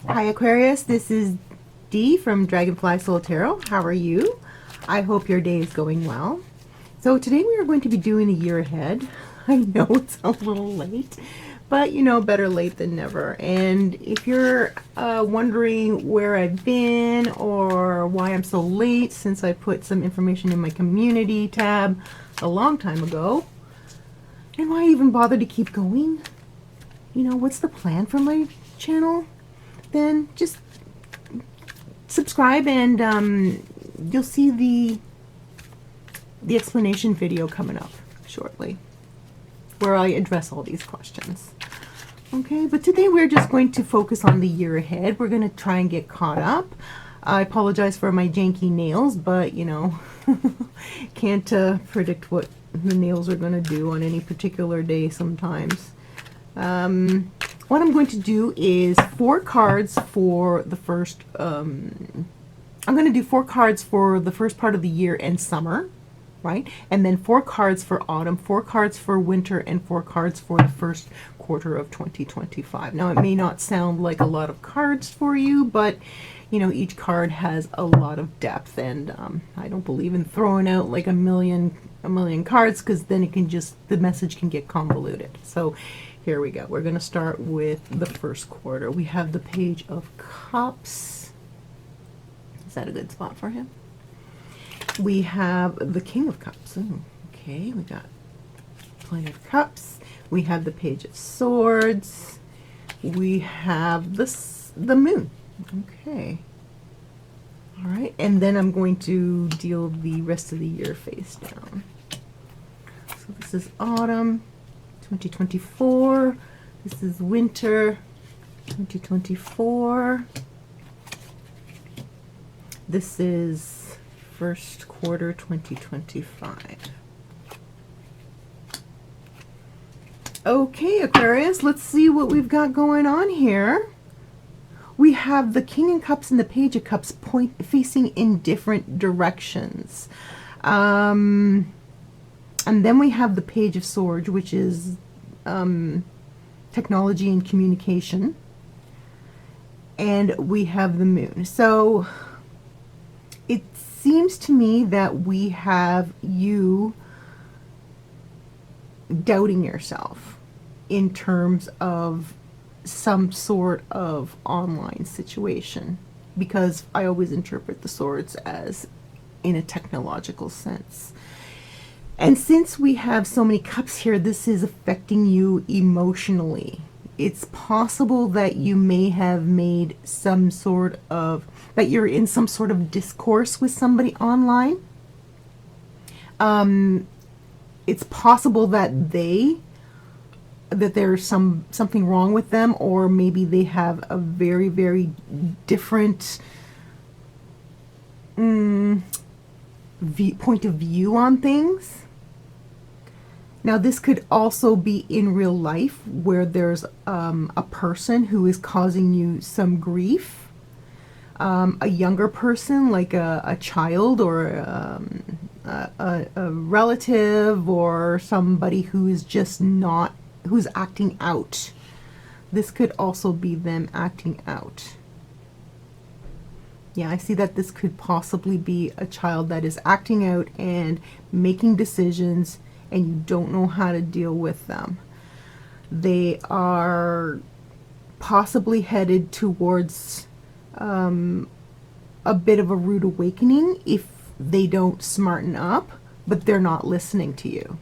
Hi Aquarius, this is Dee from Dragonfly Soul Tarot. How are you? I hope your day is going well. So today we are going to be doing a year ahead. I know it's a little late, but you know, better late than never. And if you're wondering where I've been or why I'm so late, since I put some information in my community tab a long time ago, and why I even bother to keep going, you know, what's the plan for my channel? Then just subscribe and you'll see the explanation video coming up shortly where I address all these questions. Okay, but today we're just going to focus on the year ahead. We're going to try and get caught up. I apologize for my janky nails, but you know, can't predict what the nails are going to do on any particular day sometimes. What I'm going to do is 4 cards for the first, I'm going to do 4 cards for the first part of the year and summer, right? And then 4 cards for autumn, 4 cards for winter, and 4 cards for the first quarter of 2025. Now, it may not sound like a lot of cards for you, but you know, each card has a lot of depth, and I don't believe in throwing out like a million cards, because then it can just, the message can get convoluted. So here we go. We're going to start with the first quarter. We have the Page of Cups. Is that a good spot for him? We have the King of Cups. Ooh, okay, we got plenty of cups. We have the Page of Swords. We have the Moon. Okay. All right, and then I'm going to deal the rest of the year face down. So this is autumn 2024. This is winter 2024. This is first quarter 2025. Okay, Aquarius, let's see what we've got going on here. We have the King of Cups and the Page of Cups facing in different directions. And then we have the Page of Swords, which is technology and communication. And we have the Moon. So it seems to me that we have you doubting yourself in terms of some sort of online situation, because I always interpret the swords as in a technological sense. And since we have so many cups here, this is affecting you emotionally. It's possible that you may have made some sort of, that you're in some sort of discourse with somebody online. It's possible that there's something wrong with them, or maybe they have a very, very different point of view on things. Now, this could also be in real life, where there's a person who is causing you some grief, a younger person, like a child, or a relative, or somebody who is just not, who's acting out. This could also be them acting out. Yeah, I see that this could possibly be a child that is acting out and making decisions, and you don't know how to deal with them. They are possibly headed towards a bit of a rude awakening if they don't smarten up, but they're not listening to you.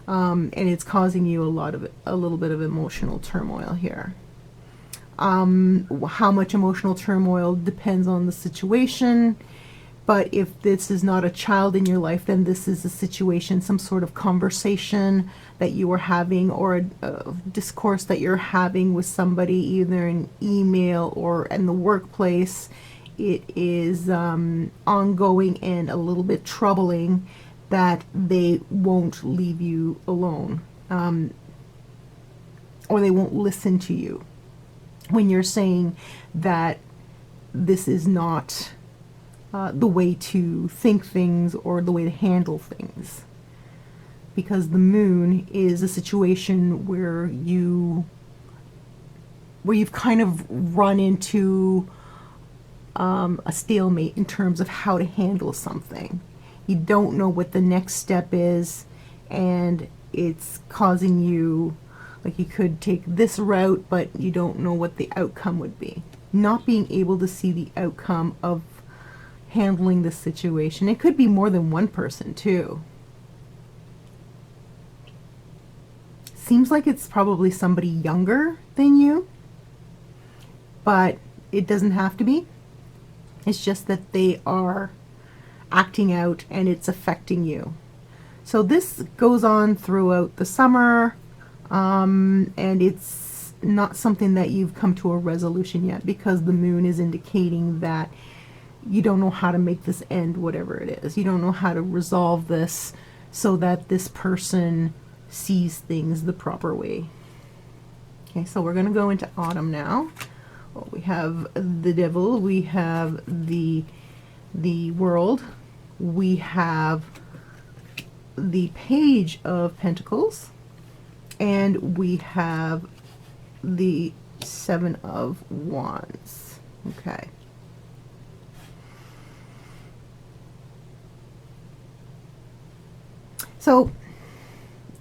And it's causing you a little bit of emotional turmoil here. How much emotional turmoil depends on the situation, but if this is not a child in your life, then this is a situation, some sort of conversation that you are having, or a discourse that you're having with somebody, either in email or in the workplace. It is ongoing and a little bit troubling that they won't leave you alone, or they won't listen to you when you're saying that this is not the way to think things or the way to handle things. Because the Moon is a situation where you where you've kind of run into a stalemate in terms of how to handle something. You don't know what the next step is, and it's causing you, like you could take this route, but you don't know what the outcome would be. Not being able to see the outcome of handling this situation. It could be more than one person too. Seems like it's probably somebody younger than you, but it doesn't have to be. It's just that they are acting out and it's affecting you. So this goes on throughout the summer, and it's not something that you've come to a resolution yet, because the moon is indicating that you don't know how to make this end, whatever it is. You don't know how to resolve this so that this person sees things the proper way. Okay, so we're going to go into autumn now. Well, we have the devil, we have the world, we have the page of pentacles, and we have the 7 of wands. Okay. So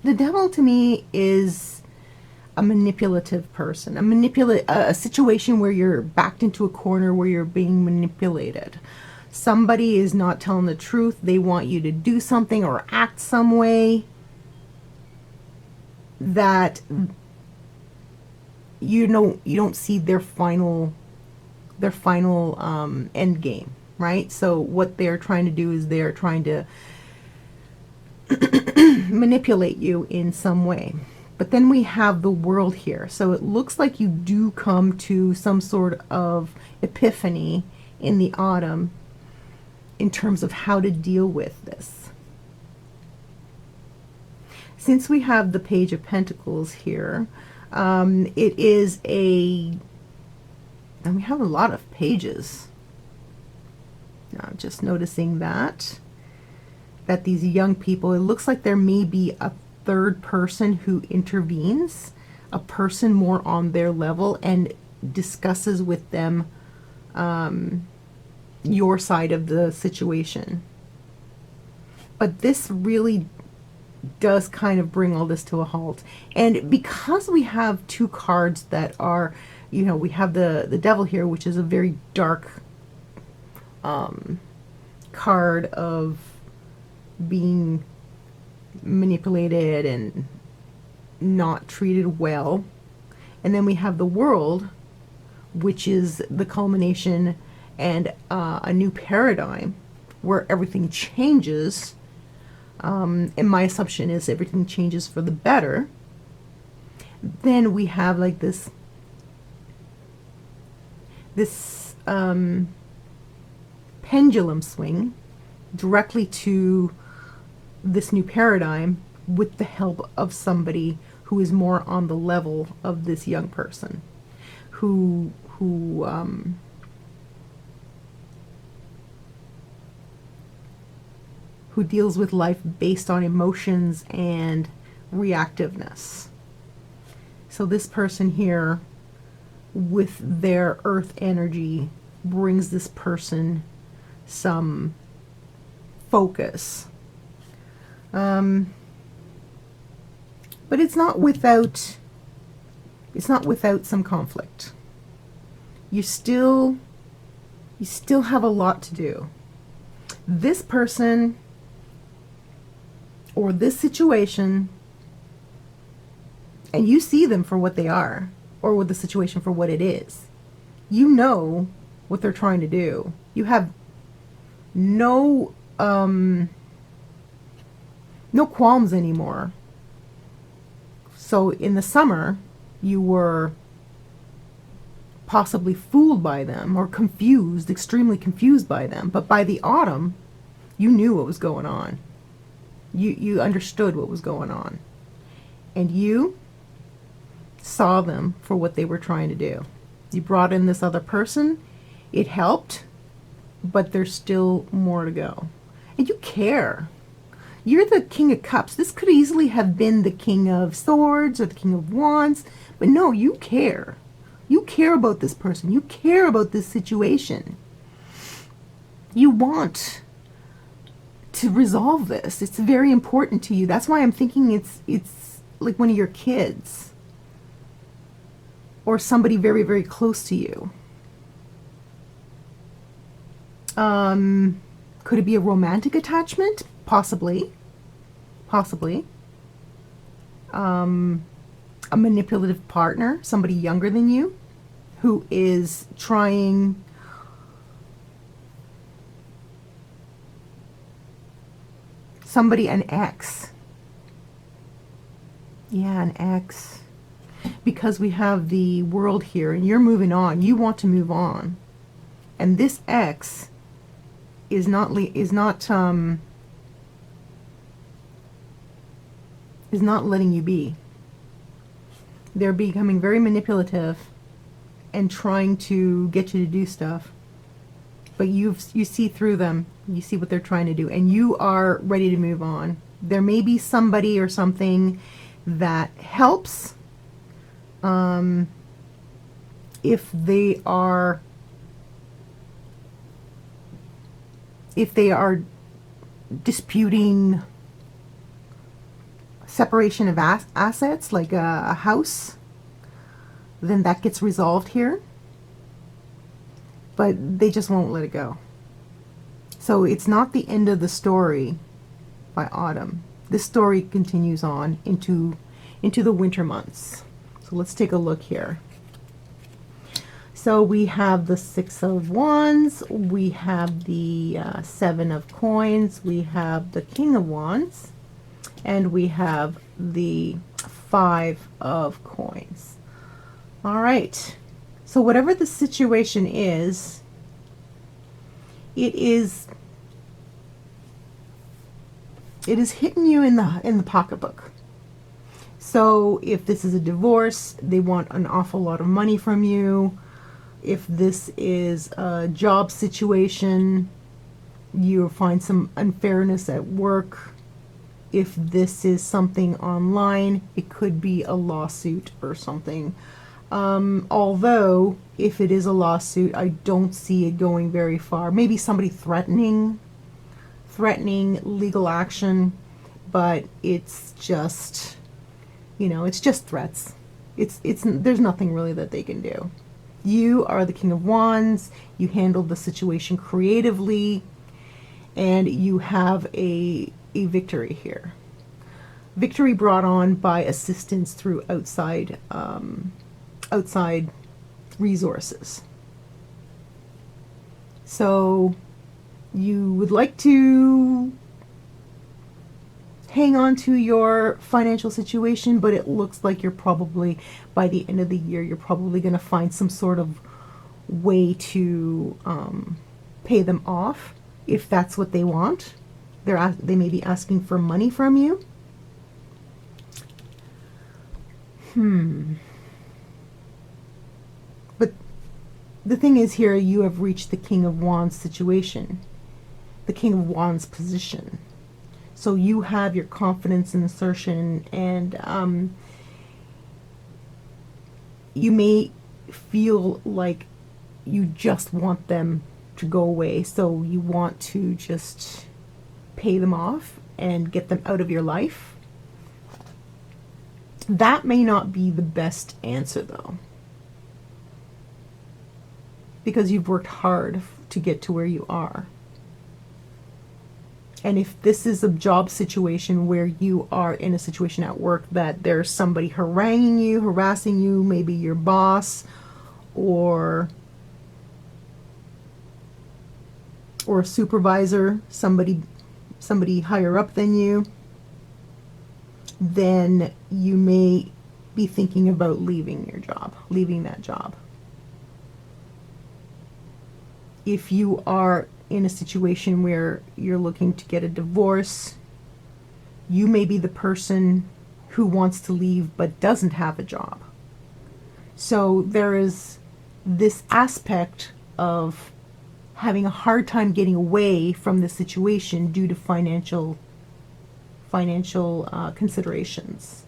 the devil to me is a manipulative person, a situation where you're backed into a corner where you're being manipulated. Somebody is not telling the truth. They want you to do something or act some way that you don't see their final end game, right? So what they're trying to do is they're trying to manipulate you in some way. But then we have the world here. So it looks like you do come to some sort of epiphany in the autumn in terms of how to deal with this. Since we have the Page of Pentacles here, it is and we have a lot of pages. Now, just noticing that these young people, it looks like there may be a third person who intervenes, a person more on their level, and discusses with them your side of the situation. But this really does kind of bring all this to a halt. And because we have two cards that are, you know, we have the devil here, which is a very dark card of being manipulated and not treated well. And then we have the world, which is the culmination and a new paradigm where everything changes. And my assumption is everything changes for the better. Then we have like this pendulum swing directly to this new paradigm with the help of somebody who is more on the level of this young person, who deals with life based on emotions and reactiveness. So this person here with their earth energy brings this person some focus. But it's not without some conflict. You still have a lot to do. This person or this situation, and you see them for what they are, or with the situation for what it is. You know what they're trying to do. You have no qualms anymore. So in the summer, you were possibly fooled by them or confused, extremely confused by them. But by the autumn, you knew what was going on. You understood what was going on. And you saw them for what they were trying to do. You brought in this other person. It helped, but there's still more to go. And you care. You're the King of Cups. This could easily have been the King of Swords or the King of Wands, but no, you care. You care about this person. You care about this situation. You want to resolve this. It's very important to you. That's why I'm thinking it's like one of your kids or somebody very, very close to you. Could it be a romantic attachment? Possibly. Possibly. A manipulative partner, somebody younger than you, who is trying an ex. Yeah, an ex. Because we have the World here, and you're moving on. You want to move on, and this ex is not letting you be. They're becoming very manipulative and trying to get you to do stuff. But you see through them. You see what they're trying to do, and you are ready to move on. There may be somebody or something that helps if they are disputing separation of assets, like a house, then that gets resolved here. But they just won't let it go. So it's not the end of the story by autumn. This story continues on into the winter months. So let's take a look here. So we have the Six of Wands, we have the Seven of Coins, we have the King of Wands, and we have the Five of Coins. All right. So whatever the situation is, it is hitting you in the pocketbook. So if this is a divorce, they want an awful lot of money from you. If this is a job situation, you find some unfairness at work. If this is something online, it could be a lawsuit or something. Although, if it is a lawsuit, I don't see it going very far. Maybe somebody threatening legal action, but it's just, it's just threats. There's nothing really that they can do. You are the King of Wands. You handled the situation creatively, and you have a victory here. Victory brought on by assistance through outside resources. So you would like to hang on to your financial situation, but it looks like you're probably, by the end of the year, you're probably going to find some sort of way to pay them off if that's what they want. They may be asking for money from you. But the thing is, here you have reached the King of Wands situation, the King of Wands position. So you have your confidence and assertion, and you may feel like you just want them to go away. So you want to just pay them off and get them out of your life. That may not be the best answer, though, because you've worked hard to get to where you are. And if this is a job situation where you are in a situation at work that there's somebody haranguing you, harassing you, maybe your boss or a supervisor, somebody higher up than you, then you may be thinking about leaving that job. If you are in a situation where you're looking to get a divorce, you may be the person who wants to leave but doesn't have a job. So there is this aspect of having a hard time getting away from the situation due to financial considerations.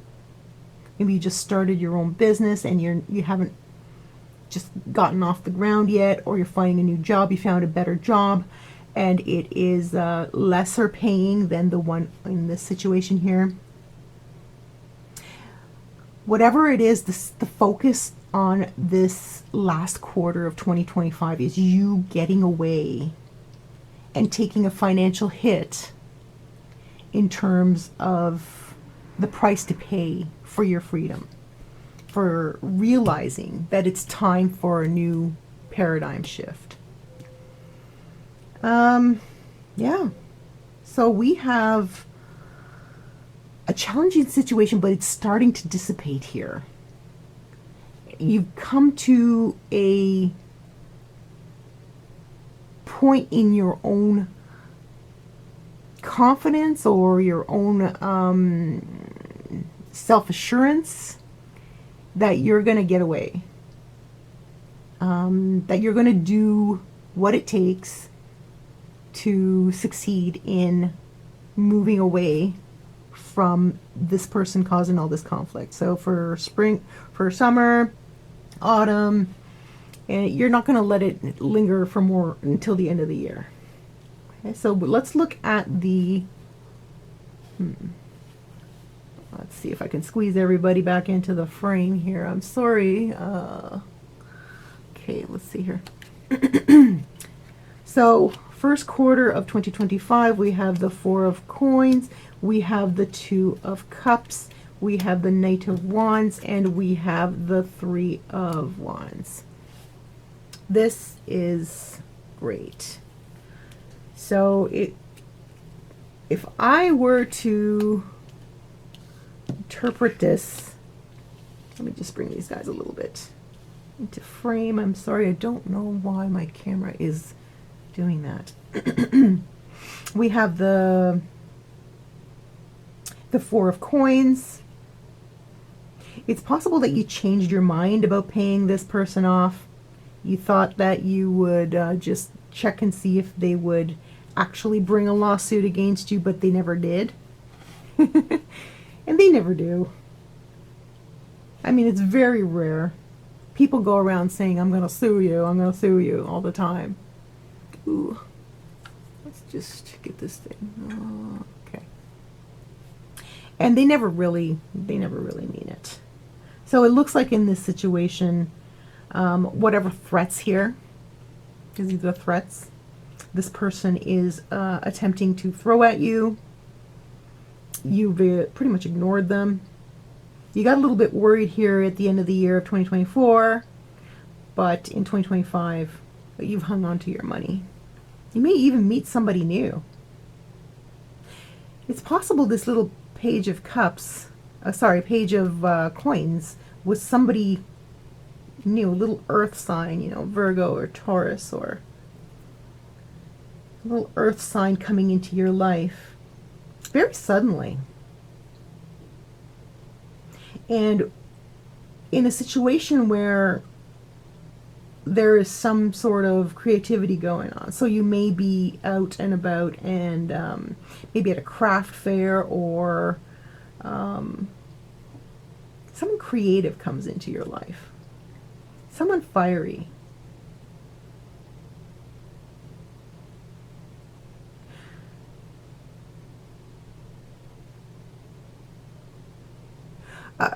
Maybe you just started your own business and you haven't just gotten off the ground yet, or you're finding a new job, you found a better job, and it is lesser paying than the one in this situation here. Whatever it is, the focus on this last quarter of 2025 is you getting away and taking a financial hit in terms of the price to pay for your freedom, for realizing that it's time for a new paradigm shift. Yeah. So we have a challenging situation, but it's starting to dissipate here. You've come to a point in your own confidence or your own self-assurance that you're going to get away, that you're going to do what it takes to succeed in moving away from this person causing all this conflict. So for spring, for summer, autumn, and you're not going to let it linger for more until the end of the year. Okay, so let's look at the let's see if I can squeeze everybody back into the frame here. I'm sorry. Okay, let's see here. So first quarter of 2025, we have the 4 of Coins, we have the 2 of Cups, we have the Knight of Wands, and we have the 3 of Wands. This is great. So if I were to interpret this, let me just bring these guys a little bit into frame. I'm sorry, I don't know why my camera is doing that. We have the 4 of Coins. It's possible that you changed your mind about paying this person off. You thought that you would just check and see if they would actually bring a lawsuit against you, but they never did. And they never do. I mean, it's very rare. People go around saying, I'm going to sue you, I'm going to sue you all the time. Ooh. Let's just get this thing. Okay. And they never really mean it. So it looks like in this situation, whatever threats here, because these are threats, this person is attempting to throw at you. You've pretty much ignored them. You got a little bit worried here at the end of the year of 2024, but in 2025, you've hung on to your money. You may even meet somebody new. It's possible this little page of cups, page of coins was somebody new, a little earth sign, you know, Virgo or Taurus, or a little earth sign coming into your life very suddenly. And in a situation where there is some sort of creativity going on. So you may be out and about and maybe at a craft fair, or someone creative comes into your life. Someone fiery.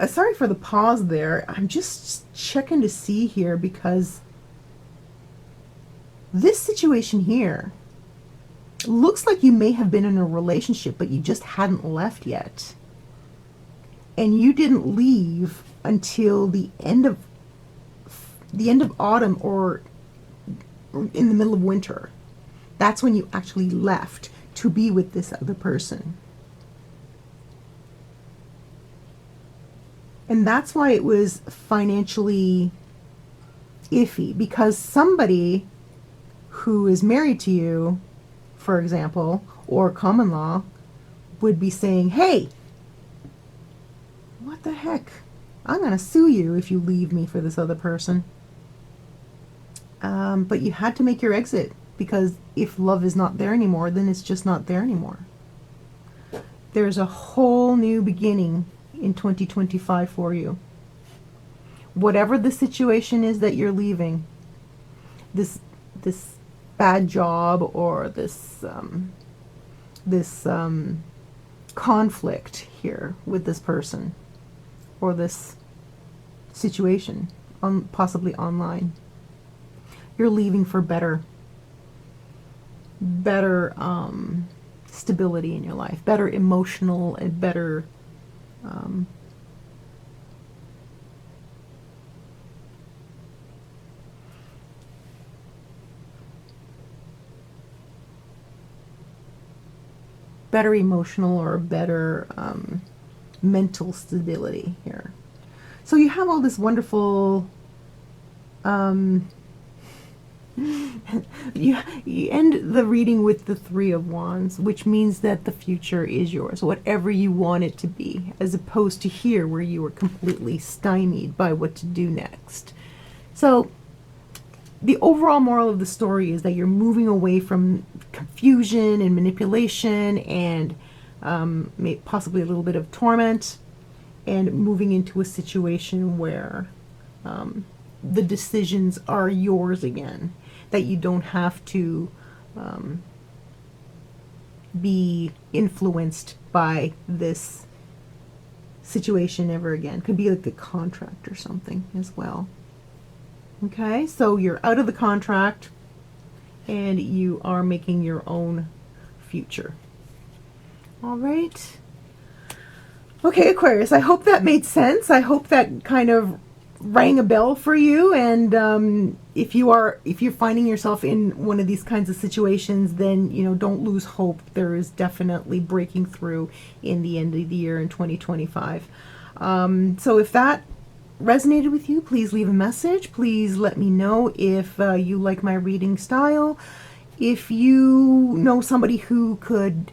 Sorry for the pause there. I'm just checking to see here, because this situation here looks like you may have been in a relationship, but you just hadn't left yet. And you didn't leave until the end of autumn, or in the middle of winter. That's when you actually left to be with this other person. And that's why it was financially iffy, because somebody who is married to you, for example, or common law, would be saying, hey, what the heck? I'm going to sue you if you leave me for this other person. But you had to make your exit, because if love is not there anymore, then it's just not there anymore. There's a whole new beginning in 2025 for you, whatever the situation is that you're leaving, this bad job or this conflict here with this person or this situation, possibly online. You're leaving for better stability in your life, better emotional and better better emotional or better mental stability here. So you have all this wonderful you end the reading with the Three of Wands, which means that the future is yours, whatever you want it to be, as opposed to here where you were completely stymied by what to do next. So the overall moral of the story is that you're moving away from confusion and manipulation and possibly a little bit of torment, and moving into a situation where the decisions are yours again, that you don't have to be influenced by this situation ever again. Could be like a contract or something as well. Okay, so you're out of the contract and you are making your own future. All right. Okay, Aquarius, I hope that made sense. I hope that kind of rang a bell for you. And if you're finding yourself in one of these kinds of situations, then don't lose hope. There is definitely breaking through in the end of the year in 2025. So if that resonated with you, please leave a message. Please let me know if you like my reading style. If you know somebody who could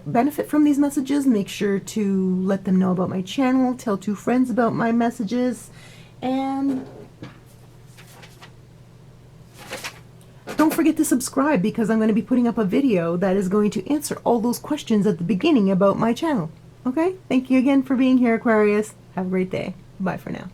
benefit from these messages, make sure to let them know about my channel. Tell 2 friends about my messages. And don't forget to subscribe, because I'm going to be putting up a video that is going to answer all those questions at the beginning about my channel. Okay? Thank you again for being here, Aquarius. Have a great day. Bye for now.